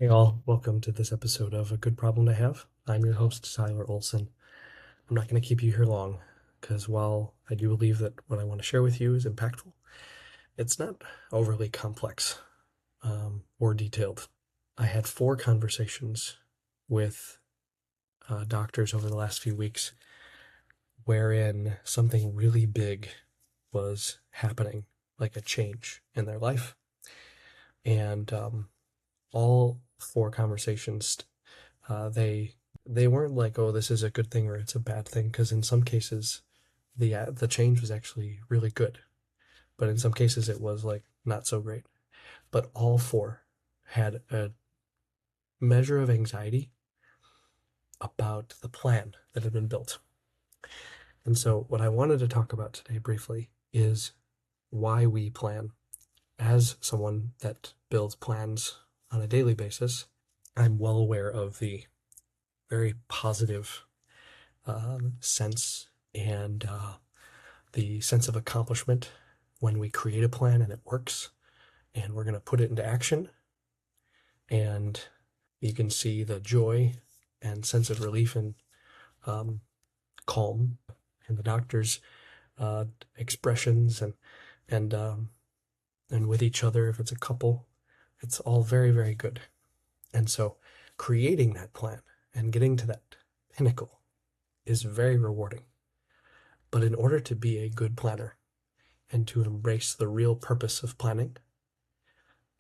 Hey all, welcome to this episode of A Good Problem to Have. I'm your host, Tyler Olson. I'm not going to keep you here long, because while I do believe that what I want to share with you is impactful, it's not overly complex or detailed. I had 4 conversations with doctors over the last few weeks wherein something really big was happening, like a change in their life. And all 4 conversations they weren't like, oh, this is a good thing or it's a bad thing, because in some cases the change was actually really good, but in some cases it was like not so great. But all 4 had a measure of anxiety about the plan that had been built. And so what I wanted to talk about today briefly is why we plan. As someone that builds plans on a daily basis, I'm well aware of the very positive sense and the sense of accomplishment when we create a plan and it works and we're going to put it into action. And you can see the joy and sense of relief and calm in the doctor's uh, expressions and and with each other if it's a couple. It's all very, very good. And so creating that plan and getting to that pinnacle is very rewarding. But in order to be a good planner and to embrace the real purpose of planning,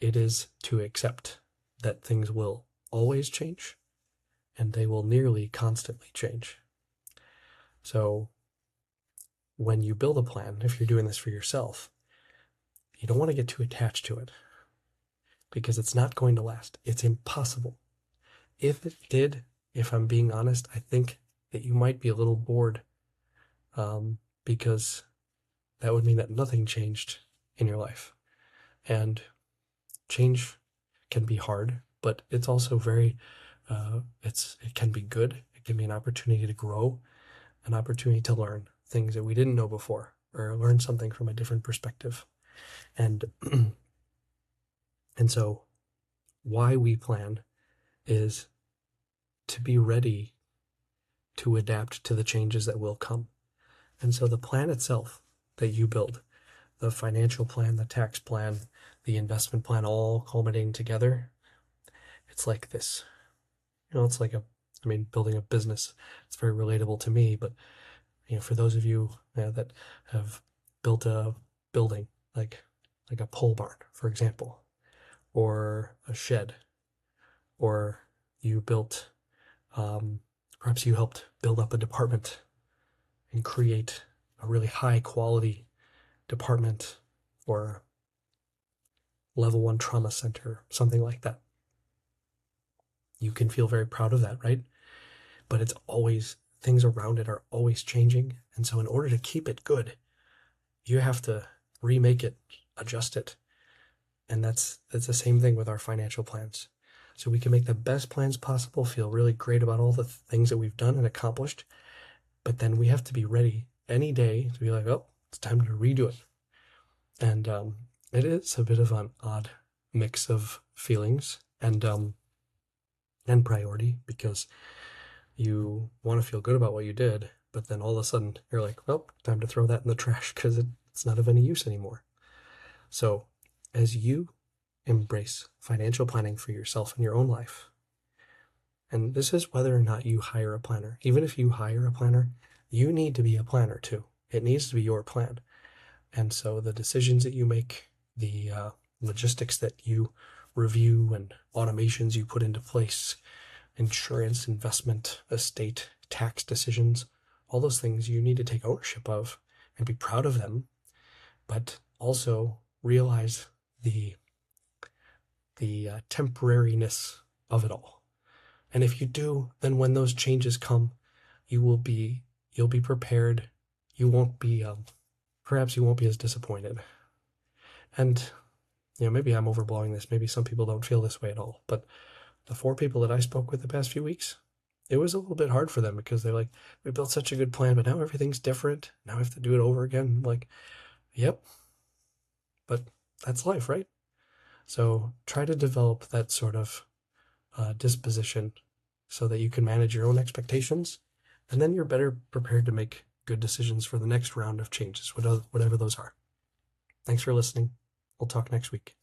it is to accept that things will always change and they will nearly constantly change. So when you build a plan, if you're doing this for yourself, you don't want to get too attached to it because it's not going to last. It's impossible. If it did, if I'm being honest, I think that you might be a little bored, because that would mean that nothing changed in your life. And change can be hard, but it's also very, it can be good. It can be an opportunity to grow, an opportunity to learn things that we didn't know before, or learn something from a different perspective. And and so why we plan is to be ready to adapt to the changes that will come. And so the plan itself that you build, the financial plan, the tax plan, the investment plan, all culminating together, it's like this. It's like building a business. It's very relatable to me, but for those of you that have built a building, like a pole barn, for example, or a shed, or you built, perhaps you helped build up a department and create a really high quality department or level 1 trauma center, something like that. You can feel very proud of that, right? But it's always, things around it are always changing. And so in order to keep it good, you have to remake it, adjust it. And that's the same thing with our financial plans. So we can make the best plans possible, feel really great about all the things that we've done and accomplished, but then we have to be ready any day to be like, oh, it's time to redo it. And it is a bit of an odd mix of feelings and priority, because you want to feel good about what you did, but then all of a sudden you're like, well, time to throw that in the trash because it's not of any use anymore. So as you embrace financial planning for yourself in your own life, and this is whether or not you hire a planner, even if you hire a planner, you need to be a planner too. It needs to be your plan. And so the decisions that you make, the logistics that you review, and automations you put into place, insurance, investment, estate, tax decisions, all those things you need to take ownership of and be proud of them, but also realize the temporariness of it all. And if you do, then when those changes come, you'll be prepared. You won't be perhaps you won't be as disappointed. And maybe I'm overblowing this. Maybe some people don't feel this way at all. But the 4 people that I spoke with the past few weeks, it was a little bit hard for them because they're like, we built such a good plan, but now everything's different. Now I have to do it over again. I'm like, yep, but that's life, right? So try to develop that sort of disposition so that you can manage your own expectations, and then you're better prepared to make good decisions for the next round of changes, whatever those are. Thanks for listening. We'll talk next week.